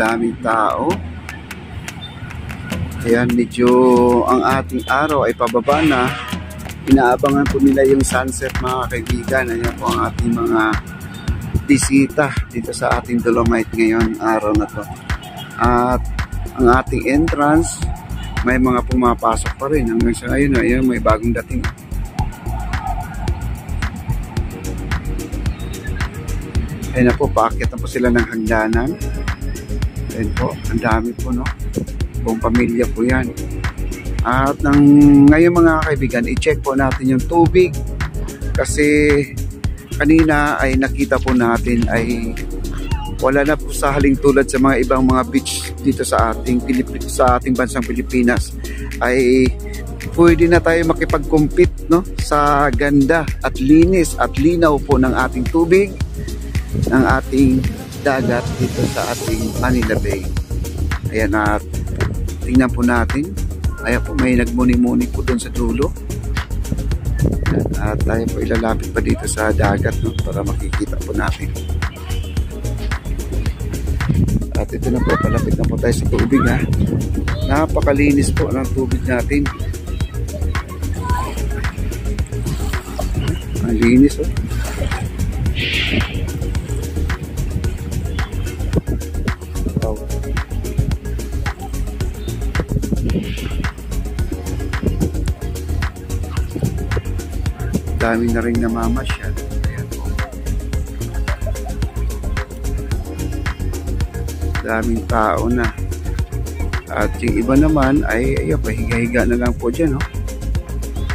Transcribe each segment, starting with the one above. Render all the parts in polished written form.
daming tao. Ayan, medyo ang ating araw ay pababa na. Inaabangan po nila yung sunset, mga kaibigan. Ayan po ang ating mga bisita dito sa ating Dolomite ngayon, araw na to. At ang ating entrance, may mga pumapasok pa rin. Hanggang sa ngayon, ayan, may bagong dating. Ayan na po, paakyat na po sila ng hagdanan. Ayan po, ang dami po, no? Buong pamilya po yan. At ngayon, mga kaibigan, i-check po natin yung tubig. Kasi kanina ay nakita po natin ay wala na po sa haling tulad sa mga ibang mga beach dito sa ating bansang Pilipinas. Ay pwede na tayo makipag-compete, no, sa ganda at linis at linaw po ng ating tubig, ng ating dagat dito sa ating Manila Bay. Ayan, at tingnan po natin. Ayan po, may nagmuni-muni po doon sa dulo. At tayo po ilalapit pa dito sa dagat, no, para makikita po natin. At ito na po, palapit na po tayo sa tubig, ha. Napakalinis po ng tubig natin. Ang linis, oh. Wow. Dami na rin namamasyal. Ayan po. Daming tao na. At yung iba naman ay pahiga-higa na lang po dyan, no?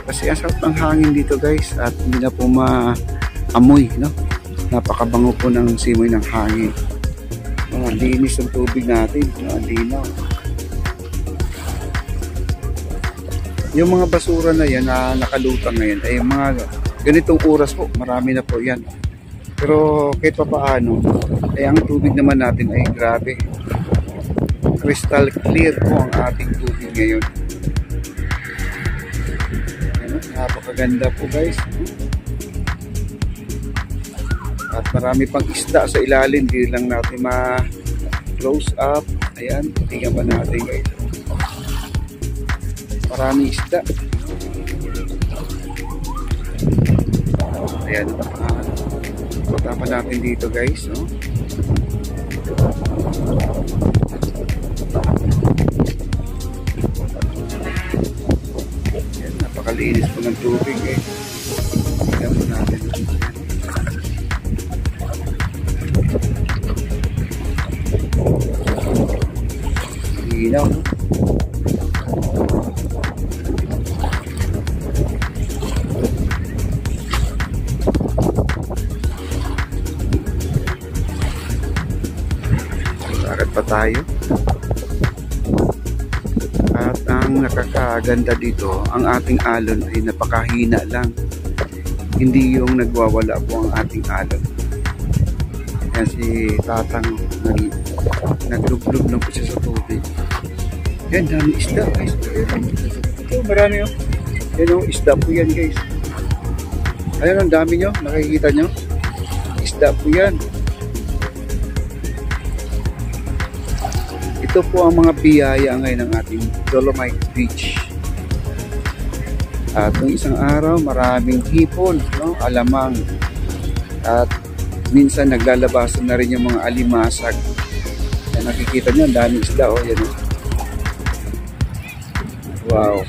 Kasi ang sarap ng hangin dito, guys, at hindi na po maamoy, no? Napakabango po ng simoy ng hangin. Linis ang tubig natin, linaw. Yung mga basura na yan na nakalutang ngayon ay mga ganitong oras po, marami na po yan. Pero kahit pa paano, ay ang tubig naman natin ay grabe. Crystal clear po ang ating tubig ngayon. Ayan, napakaganda po, guys. At marami pang isda sa ilalim, hindi lang natin ma-close up. Ayan, tingnan pa natin, guys. Maraming isda. Ayan, punta pa natin dito, guys, no? Ayan, napakalinis po ng tubig, eh. Tingnan po natin. Linaw, no? Pa tayo. At ang nakakaganda dito, ang ating alon ay napakahina lang. Hindi yung nagwawala po ang ating alon. Yan si Tatang naglublog lang po siya sa tubig. Yan, dami isda, guys. Ito, marami, oh. Yan, oh, isda po yan, guys. Ayan, ang dami nyo, nakikita nyo. Isda po yan. Ito po ang mga biyaya ngayon ng ating Dolomite Beach. At nung isang araw, maraming hipon, no? Alamang. At minsan naglalabasan na rin yung mga alimasag. Yan, nakikita nyo, ang daming isda, oh, yan, oh. Wow.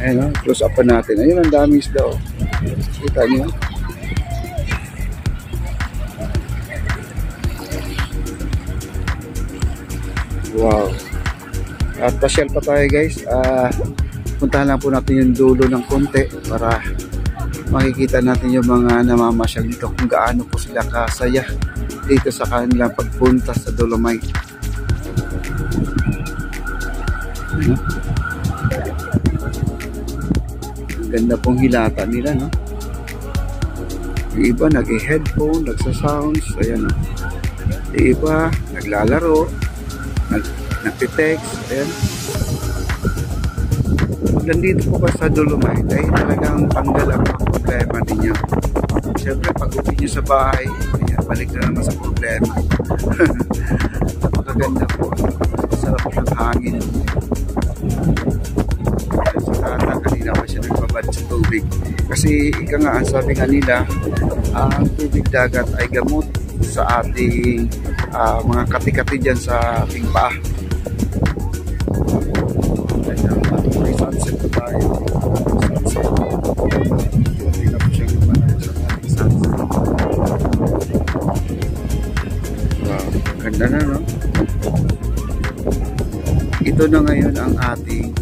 Ayan, oh, close up pa natin. Ayun, ang daming isda, oh. Kita nyo. Wow. At pasyal pa tayo, guys. Puntahan lang po natin yung dulo ng konti para makikita natin yung mga namamasyal dito kung gaano po sila kasaya dito sa kanilang pagpunta sa Dolomite. Ang ganda pong hilata nila, no? Yung iba nag-headphone, nagsa-sounds, ayan, no? Yung iba naglalaro, nagte-text, ayan. Pag nandito po ka sa Dolomite ay talagang tanggal ang mga problema ninyo. Siyempre, pag uwi nyo sa bahay, ayan, balik na naman sa problema. Napakaganda po. Sarap ng hangin. Sa tata, kanina pa siya nagbabad sa tubig. Kasi ika nga, ang sabi nga nila, ang tubig dagat ay gamot sa ating mga kati-kati dyan sa ating paa. May sunset na tayo. Sunset. Hindi na po siyang lumanan sa ating sunset. Wow, ganda na, no? Ito na ngayon ang ating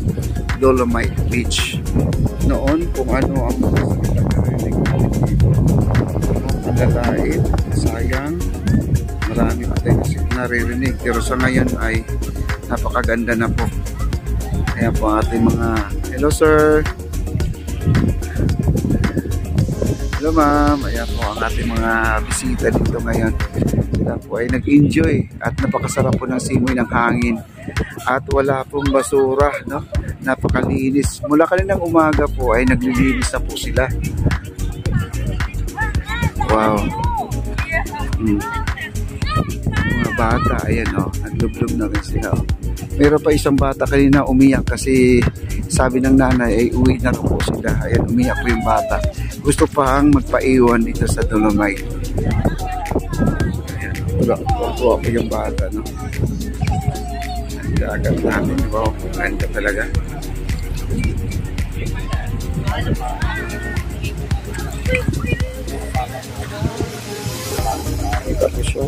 Dolomite Beach. Noon, kung ano ang mga narinig natin dito. Malalait, sayang, marami pa tayo naririnig. Pero sa ngayon ay napakaganda na po. Kaya po ating mga, hello sir, hello ma'am, ayan po ang ating mga bisita dito ngayon. Sila po ay nag-enjoy at napakasarap po ng simoy ng hangin at wala pong basura, no? Napakalinis. Mula kaninang umaga po ay naglilinis na po sila. Wow. Mga bata, ayan o, naglublog na rin sila o. Meron pa isang bata kanina umiyak kasi sabi ng nanay ay uwi na rin po sila. Ayan, umiyak po yung bata. Gusto pang magpaiwan dito sa Dolomite. Ayan, tuwa po yung bata, no? Ang dagat namin, wow, ganda talaga. Ito po siya.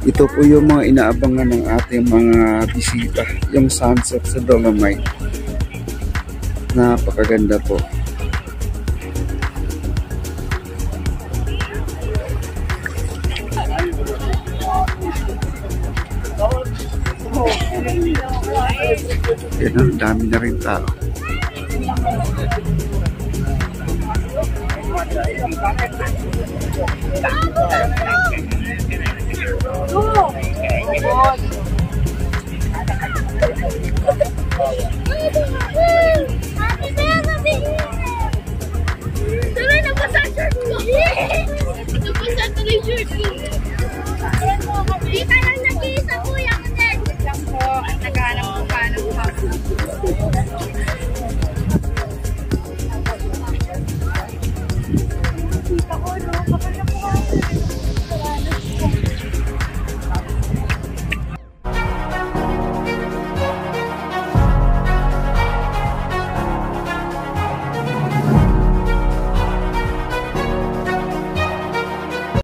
Ito po yung mga inaabangan ng ating mga bisita, yung sunset sa Dolomite. Napakaganda po. Yan, ang dami na rin tao.